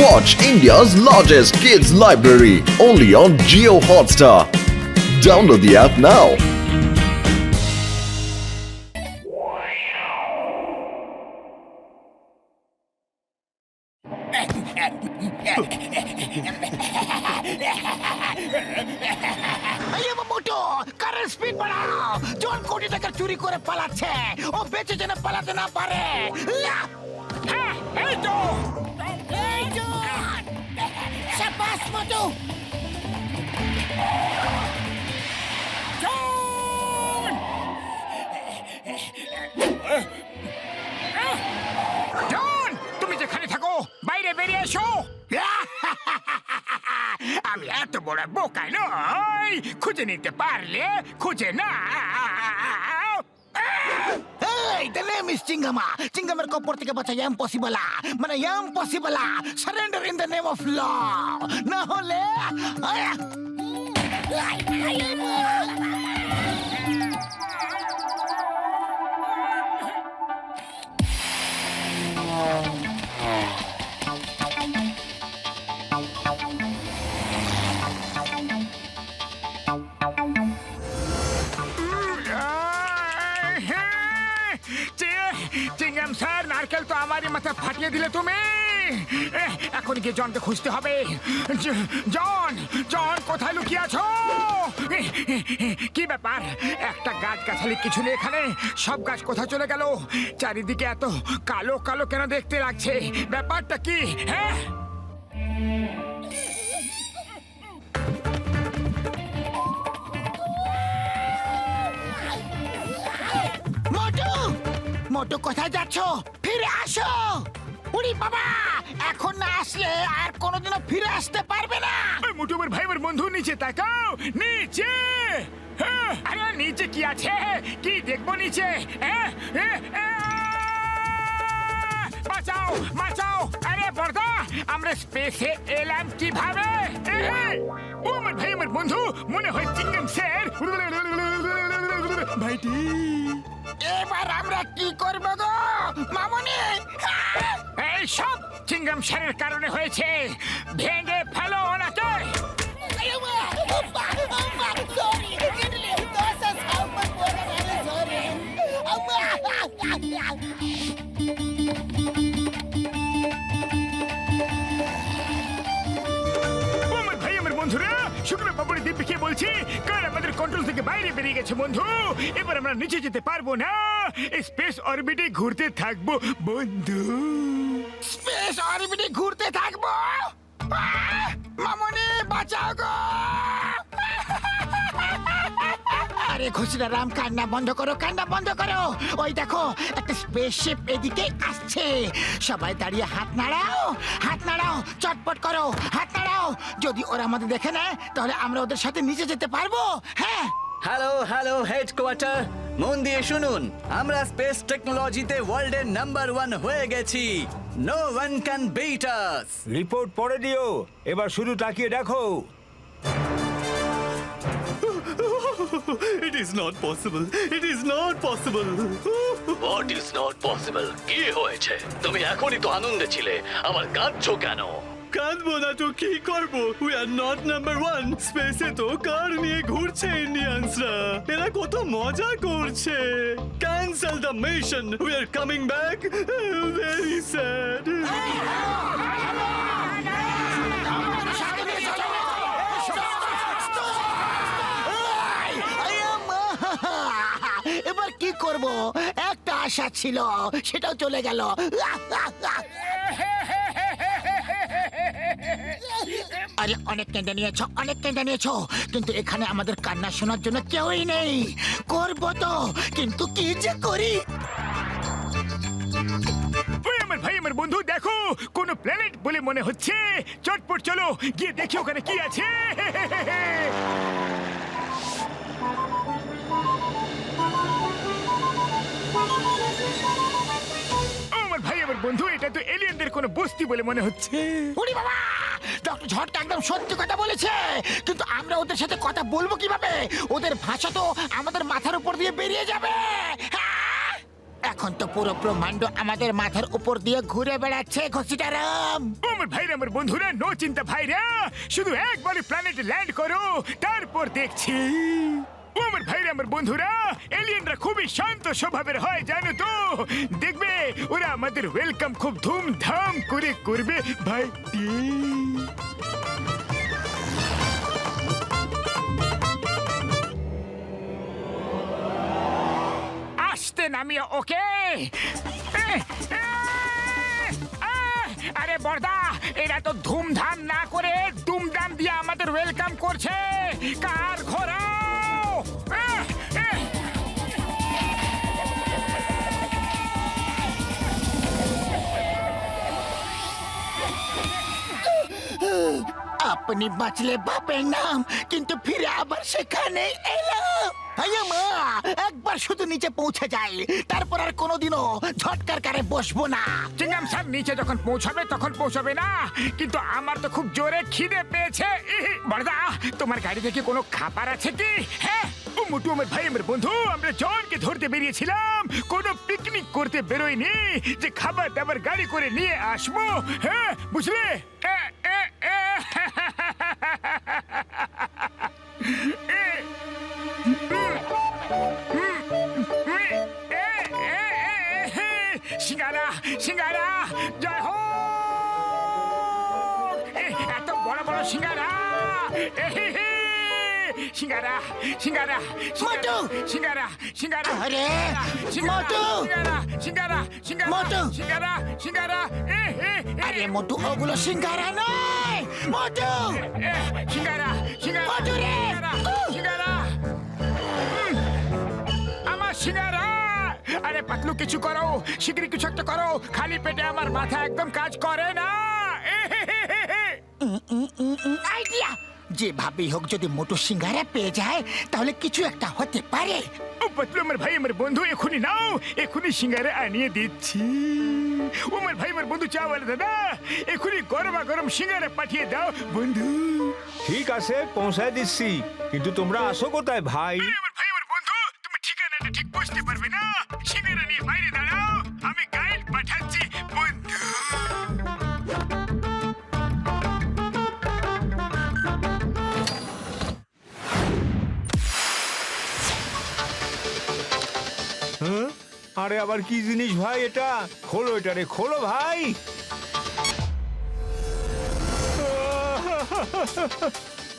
Watch India's largest kids library only on Jio Hotstar. Download the app now. মোটো current speed বাড়াও। জন কোটি টাকা চুরি করে পালাচ্ছে, ও বেঁচে যেন পালাতে না পারে। এই তো শাবাশ মোটো। জন, তুমি যেখানে থাকো বাইরে বেরিয়ে এসো। আমি এত বড় বোকা নই, খুঁজে নিতে পারলে খুঁজে না। Hey, the name is Chingama. Chingamer ko porte ka bacha impossible. Mana impossible. Surrender in the name of law. Na hole. Chewing gum sir, নারকেল তো আমারই মাথা ফাটিয়ে দিলে তুমি। এখন গিয়ে জনকে খুঁজতে হবে। জন, জন কোথায় লুকিয়ে আছো? কি ব্যাপার, একটা গাছ গাছালি কিছু নেই এখানে, সব গাছ কোথায় চলে গেল? চারিদিকে এত কালো কালো কেন দেখতে লাগছে, ব্যাপারটা কি? হ্যাঁ, মোটু, মোটু কোথায় যাচ্ছ? ফিরে আসো। উড়ি বাবা, এখন না আসলে আর কোনোদিনও ফিরে আসতে পারবে না। মোটু আমার ভাই, আমার বন্ধু, নিচে তাকাও, নিচে। আরে নিচে কি আছে? কি দেখবো নিচে? বাঁচাও, বাঁচাও। আরে বর্দা, আমরা স্পেসে এলাম কিভাবে? ও আমার ভাই, আমার বন্ধু, মনে হয় চিংগাম স্যার ভাইটি। এবার আমরা কি করব গো মামনি? এই সব চিংগাম স্যারের কারণে হয়েছে, ভেঙে ফেলো ওনাকে। শুকনো পাপড়ি দীপকে বলছি, কার আমাদের কন্ট্রোল থেকে বাইরে বেরিয়ে গেছে বন্ধু। এবার আমরা নিচে যেতে পারবো না, স্পেস অরবিটে ঘুরতে থাকবো বন্ধু। স্পেস অরবিটে ঘুরতে থাকবো? মামনি বাঁচাও গো। আরে খুশিরা রাম, কান্না বন্ধ করো, কান্না বন্ধ করো। ওই দেখো একটা স্পেসশিপ এদিকে আসছে। সবাই দাঁড়িয়ে হাত নাড়াও, হাত নাড়াও, চটপট করো, হাত নাড়াও। যদি ওরা আমাদের দেখে নেয় তাহলে আমরা ওদের সাথে নিচে যেতে পারবো। হ্যাঁ, হ্যালো হ্যালো হেডকোয়ার্টার, মন দিয়ে শুনুন, আমরা স্পেস টেকনোলজিতে ওয়ার্ল্ডের নাম্বার 1 হয়ে গেছি। No one can beat us. Report পড়ে দিও, এবার শুধু তাকিয়ে দেখো। It is not possible. It is not possible. What is not possible? কি হয়েছে? তুমি এখনই তো আনন্দে ছিলে, আবার কাঁদছো কেন? কাঁদবো না তো কি করবো? We are not number 1. স্পেসে তো কার নিয়ে ঘুরছে ইন্ডিয়ানসরা, এরা কত মজা করছে। Cancel the mission. We are coming back. Very sad. এবার কি করব? একটা আশা ছিল, সেটাও চলে গেল। আরে অনেক কেঁদে নিয়েছো, অনেক কেঁদে নিয়েছো, কিন্তু এখানে আমাদের কান্না শোনার জন্য কেউই নেই। করবো তো, কিন্তু কি যে করি। আমার ভাই, আমার বন্ধু, দেখো কোন প্ল্যানেট বলে মনে হচ্ছে। চটপট চলো গিয়ে দেখি ওখানে কি আছে। আমার ভাই, আমার বন্ধু, এটা তো এলিয়েনদের কোনো বস্তি বলে মনে হচ্ছে। ওরে বাবা, ডক্টর ঝড়টা একদম সত্যি কথা বলেছে, কিন্তু আমরা ওদের সাথে কথা বলবো কিভাবে? ওদের ভাষা তো আমাদের মাথার উপর দিয়ে বেরিয়ে যাবে। এখন তো পুরো ব্রহ্মাণ্ড আমাদের মাথার উপর দিয়ে ঘুরে বেড়াচ্ছে ঘসিটারাম। আমার ভাইরা, আমার বন্ধুরা, নো চিন্তা ভাইরা, শুধু একবারই প্ল্যানেটে ল্যান্ড করো, তারপর দেখছি। আমার ভাইরা, আমার বন্ধুরা, এলিয়েনরা খুবই শান্ত স্বভাবের হয় জানো তো। দেখবে ওরা আমাদের ওয়েলকাম খুব ধুমধাম করে করবে ভাই। আসতে নামিয়ে ওকে। আরে বর্দা, এরা তো ধুমধাম না করে দুমদাম দিয়ে আমাদের ওয়েলকাম করছে। কার ঘোরাও। আপনি বাঁচলে বাপের নাম, কিন্তু ফিরে আবার সেখানে এলাম। মা, একবার শুধু নিচে পৌঁছে যাই, তারপর আর কোনোদিনও ঝটকার কারে বসবো না। চিংগাম স্যার নিচে যখন পৌঁছাবে তখন পৌঁছাবে না, কিন্তু আমার তো খুব জোরে খিদে পেয়েছে। বড়দা, তোমার গাড়ি থেকে কোনো খাবার আছে কি? হ্যাঁ, ও মোটু, আমার ভাই, আমার বন্ধু, আমরা জনকে ধরতে বেরিয়েছিলাম, কোনো পিকনিক করতে বেরোয়নি যে খাবার দাবার গাড়ি করে নিয়ে আসবো। হ্যাঁ, বুঝলে? সিঙ্গারা, সিঙ্গারা, জয় হোক। এত বড় বড় সিঙ্গারা, সিঙ্গারা, সিঙ্গারা, মোটু, সিঙ্গারা, সিঙ্গারা, আরে মোটু, সিঙ্গারা, সিঙ্গারা, সিঙ্গারা, মোটু, সিঙ্গারা, সিঙ্গারা, আরে মোটু, ওগুলো সিঙ্গারা নয়, মোটু, সিঙ্গারা, সিঙ্গারা, মোটু রে, সিঙ্গারা, আমার সিঙ্গারা। আরে পাতলু, কিছু করো, শিগগিরই কিছু একটা করো, খালি পেটে আমার মাথা একদম কাজ করে না। আইডিয়া, যেভাবেই হোক যদি মোটু সিঙ্গারা পেয়ে যায় তাহলে কিছু একটা হতে পারে। ও পাতলু, আমার ভাই, আমার বন্ধু, এখনই নাও, এখনই সিঙ্গারা আনিয়ে দিচ্ছি। ও আমার ভাই, আমার বন্ধু, চা বলে দাদা, এখনই গরমা গরম সিঙ্গারা পাঠিয়ে দাও বন্ধু। ঠিক আছে, পৌঁছায় দিচ্ছি, কিন্তু তোমরা আসো কোথায় ভাই? আমার ভাই, আমার বন্ধু, তুমি ঠিকানাটা ঠিক বুঝতে পারবে না, সিঙ্গারা নিয়ে বাইরে দাঁড়াও, আমি গাইড পাঠাচ্ছি বন্ধু। হ্যাঁ? আরে আবার কি জিনিস ভাই এটা? খোলো এটা রে, খোলো ভাই।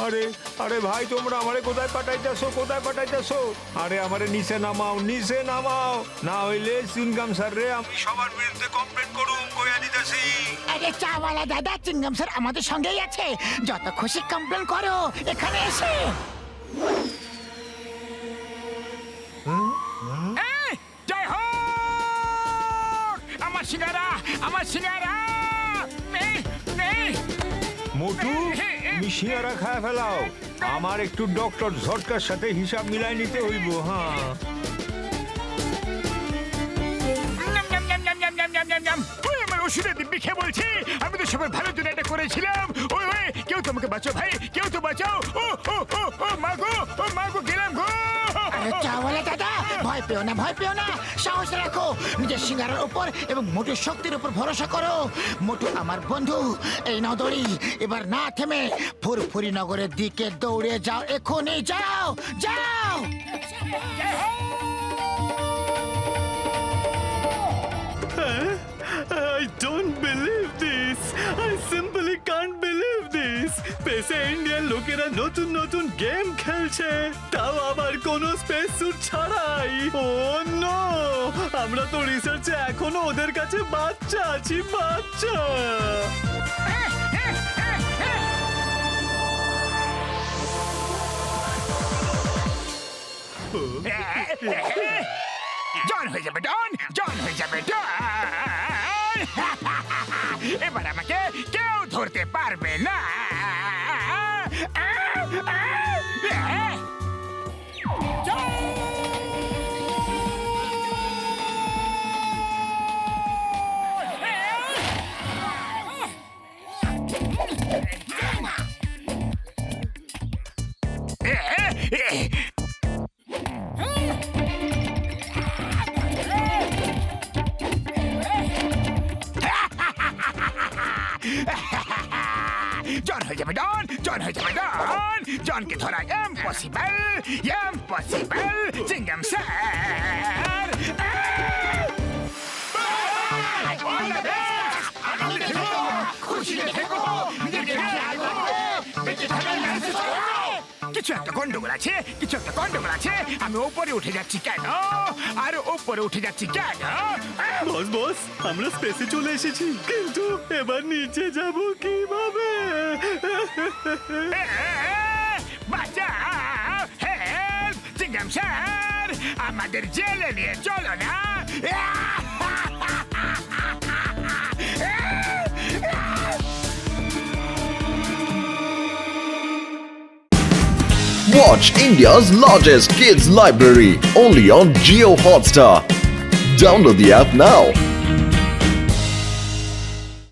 আরে আরে ভাই, তোমরা আমারে কোথায় পাঠাইতেছো, কোথায় পাঠাইতেছো? আরে আমারে নিচে নামাও, নিচে নামাও, না হইলে সিনগাম স্যার রে আমি সবার বিরুদ্ধে কমপ্লেন করুম, কইয়া দিতেছি। আরে চাওয়ালা দাদা, চিংগাম স্যার আমাদের সঙ্গেই আছে, যত খুশি কমপ্লেন করো এখানে এসে। জয় হোক, আমার সিঙ্গারা, আমার সিঙ্গারা। মোটু, তুমি সিঙ্গারা খায় ফেলাও, আমার একটু ডক্টর ঝটকার সাথে হিসাব মিলাই নিতে হইব। হ্যাঁ, আমার ওষুধের দিব্যি খেয়ে বলছি, আমি তো সবার ভালোর জন্য এটা করেছিলাম। ওই ওই, কেউ তোমাকে বাঁচাও ভাই, কেউ তো বাঁচাও। ও ও ও ও মাগো, ও মাগো, গেলাম গো। চাওয়ালা দাদা, ভয় পেও না, ভয় পেও না, সাহস রাখো, নিজের সিঙ্গারার উপর এবং মোটুর শক্তির উপর ভরসা করো। মোটু আমার বন্ধু, এই নাও দড়ি, এবার না থেমে ফুরফুরি নগরের দিকে দৌড়ে যাও, এখনই যাও, যাও। I don't believe this. I simply can't believe this. স্পেসে ইন্ডিয়ান লোকেরা নতুন নতুন গেম খেলছে, তাও আবার কোনো স্পেস স্যুট ছাড়াই। ও নো, আমরা তো রিসার্চে এখনো ওদের কাছে বাচ্চা আছি, বাচ্চা। জন হয়ে যাবে ডন, জন হয়ে যাবে ডন। এবার আমাকে কেউ ধরতে পারবে না। জন হয়ে যাবে ডন, জন হয়ে যাবে ডন। জনকে ধরা ইম্পসিবল, ইম্পসিবল। চিংগাম স্যার। কিছু একটা গন্ডগোল আছে, কিছু একটা গন্ডগোল আছে। আমি ওপরে উঠে যাচ্ছি কেন, আর ওপরে উঠে যাচ্ছি কেন? বস বস আমরা স্পেসে চলে এসেছি, কিন্তু এবার নিচে যাব কিভাবে? বাঁচাও, হেল্প, চিংগাম স্যার, আমাদের জেলে নিয়ে চলো না। Watch India's largest kids library only on Geo Hotstar. Download the app now.